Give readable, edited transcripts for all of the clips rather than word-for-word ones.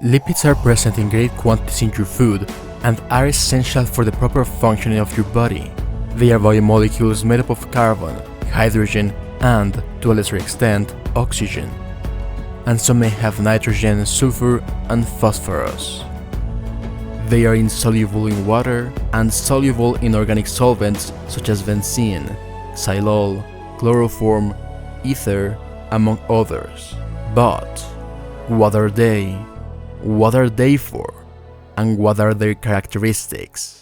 Lipids are present in great quantities in your food and are essential for the proper functioning of your body. They are biomolecules made up of carbon, hydrogen, and, to a lesser extent, oxygen. And some may have nitrogen, sulfur, and phosphorus. They are insoluble in water and soluble in organic solvents such as benzene, xylol, chloroform, ether, among others. But what are they? What are they for? And what are their characteristics?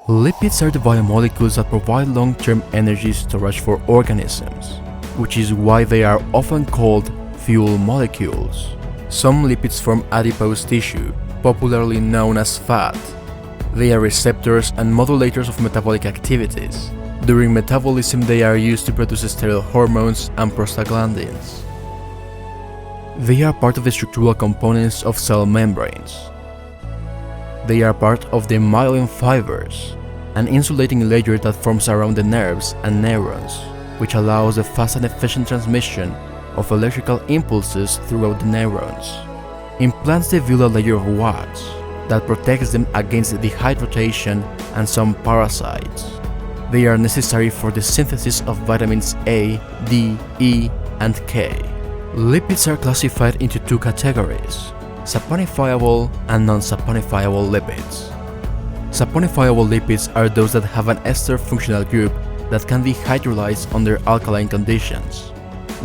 Lipids are the biomolecules that provide long-term energy storage for organisms, which is why they are often called fuel molecules. Some lipids form adipose tissue, popularly known as fat. They are receptors and modulators of metabolic activities. During metabolism, they are used to produce steroid hormones and prostaglandins. They are part of the structural components of cell membranes. They are part of the myelin fibers, an insulating layer that forms around the nerves and neurons, which allows the fast and efficient transmission of electrical impulses throughout the neurons. In plants, they build a layer of wax that protects them against dehydration and some parasites. They are necessary for the synthesis of vitamins A, D, E, and K. Lipids are classified into two categories: saponifiable and non-saponifiable lipids. Saponifiable lipids are those that have an ester functional group that can be hydrolyzed under alkaline conditions.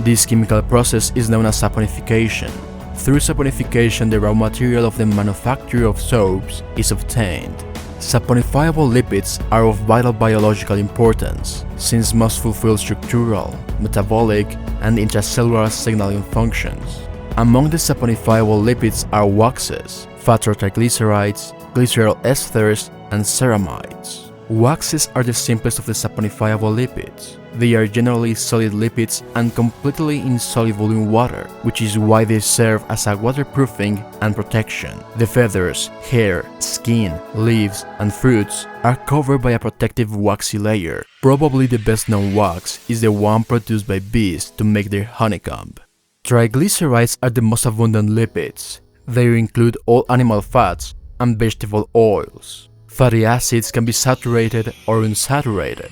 This chemical process is known as saponification. Through saponification, the raw material of the manufacture of soaps is obtained. Saponifiable lipids are of vital biological importance, since most fulfill structural, metabolic, and intracellular signaling functions. Among the saponifiable lipids are waxes, fats or triglycerides, glycerol esters, and ceramides. Waxes are the simplest of the saponifiable lipids. They are generally solid lipids and completely insoluble in water, which is why they serve as a waterproofing and protection. The feathers, hair, skin, leaves, and fruits are covered by a protective waxy layer. Probably the best known wax is the one produced by bees to make their honeycomb. Triglycerides are the most abundant lipids. They include all animal fats and vegetable oils. Fatty acids can be saturated or unsaturated.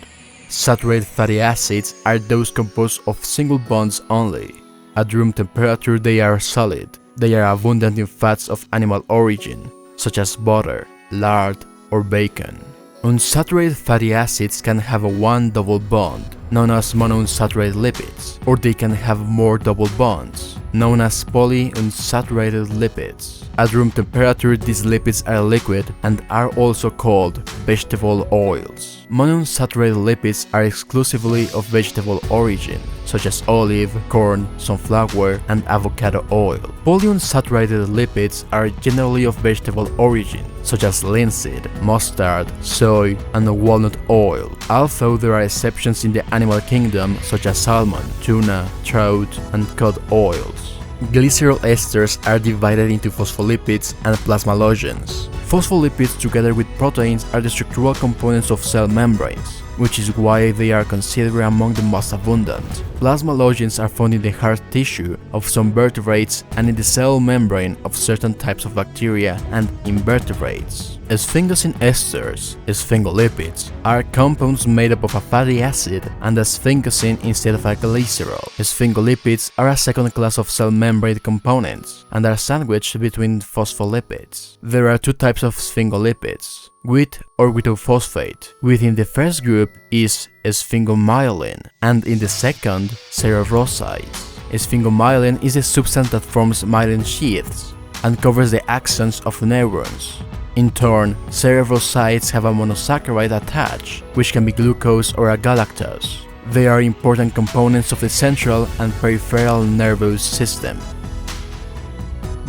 Saturated fatty acids are those composed of single bonds only. At room temperature, they are solid. They are abundant in fats of animal origin, such as butter, lard, or bacon. Unsaturated fatty acids can have one double bond, known as monounsaturated lipids, or they can have more double bonds, known as polyunsaturated lipids. At room temperature, these lipids are liquid and are also called vegetable oils. Monounsaturated lipids are exclusively of vegetable origin, such as olive, corn, sunflower, and avocado oil. Polyunsaturated lipids are generally of vegetable origin, such as linseed, mustard, soy, and walnut oil, although there are exceptions in the animal kingdom such as salmon, tuna, trout, and cod oils. Glycerol esters are divided into phospholipids and plasmalogens. Phospholipids together with proteins are the structural components of cell membranes, which is why they are considered among the most abundant. Plasmalogens are found in the hard tissue of some vertebrates and in the cell membrane of certain types of bacteria and invertebrates. Sphingosine esters, sphingolipids, are compounds made up of a fatty acid and a sphingosine instead of a glycerol. Sphingolipids are a second class of cell membrane components and are sandwiched between phospholipids. There are two types of sphingolipids: with or without phosphate. Within the first group is sphingomyelin, and in the second, cerebrosides. Sphingomyelin is a substance that forms myelin sheaths and covers the axons of neurons. In turn, cerebrosides have a monosaccharide attached, which can be glucose or a galactose. They are important components of the central and peripheral nervous system.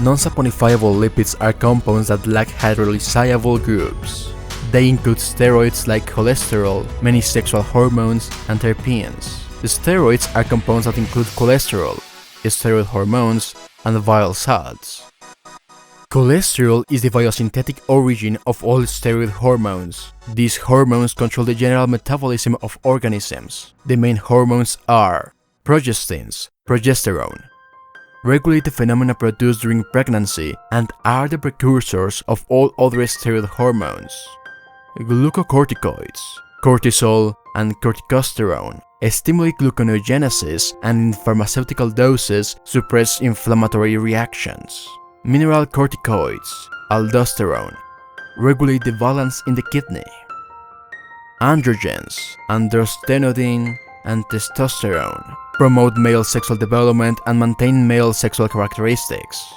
Non-saponifiable lipids are compounds that lack hydrolysable groups. They include steroids like cholesterol, many sexual hormones, and terpenes. The steroids are compounds that include cholesterol, steroid hormones, and bile salts. Cholesterol is the biosynthetic origin of all steroid hormones. These hormones control the general metabolism of organisms. The main hormones are progestins, progesterone, regulate the phenomena produced during pregnancy and are the precursors of all other steroid hormones. Glucocorticoids, cortisol, and corticosterone stimulate gluconeogenesis and in pharmaceutical doses suppress inflammatory reactions. Mineral corticoids, aldosterone, regulate the balance in the kidney. Androgens, androstenedione and testosterone, promote male sexual development and maintain male sexual characteristics.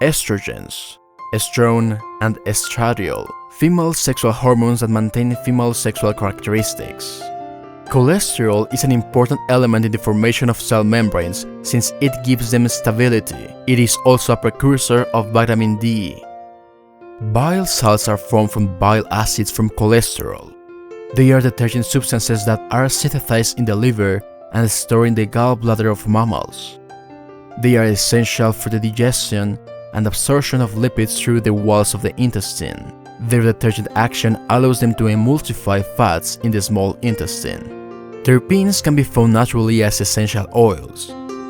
Estrogens, estrone and estradiol, female sexual hormones that maintain female sexual characteristics. Cholesterol is an important element in the formation of cell membranes since it gives them stability. It is also a precursor of vitamin D. Bile salts are formed from bile acids from cholesterol. They are detergent substances that are synthesized in the liver and stored in the gallbladder of mammals. They are essential for the digestion and absorption of lipids through the walls of the intestine. Their detergent action allows them to emulsify fats in the small intestine. Terpenes can be found naturally as essential oils,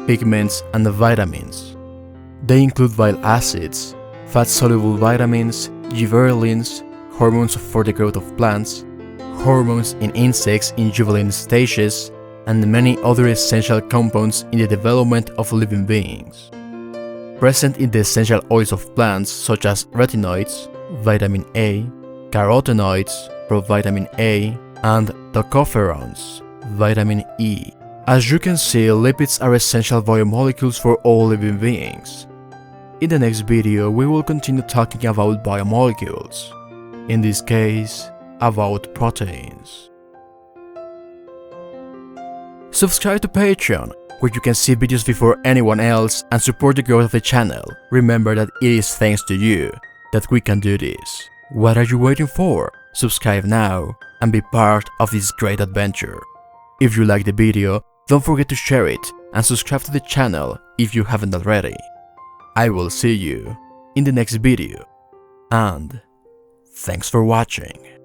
pigments, and vitamins. They include bile acids, fat-soluble vitamins, gibberellins, hormones for the growth of plants, hormones in insects in juvenile stages, and many other essential compounds in the development of living beings. Present in the essential oils of plants such as retinoids, vitamin A, carotenoids, provitamin A, and tocopherols, vitamin E. As you can see, lipids are essential biomolecules for all living beings. In the next video, we will continue talking about biomolecules, in this case, about proteins. Subscribe to Patreon, where you can see videos before anyone else and support the growth of the channel. Remember that it is thanks to you that we can do this. What are you waiting for? Subscribe now and be part of this great adventure. If you like the video, don't forget to share it and subscribe to the channel if you haven't already. I will see you in the next video, and thanks for watching.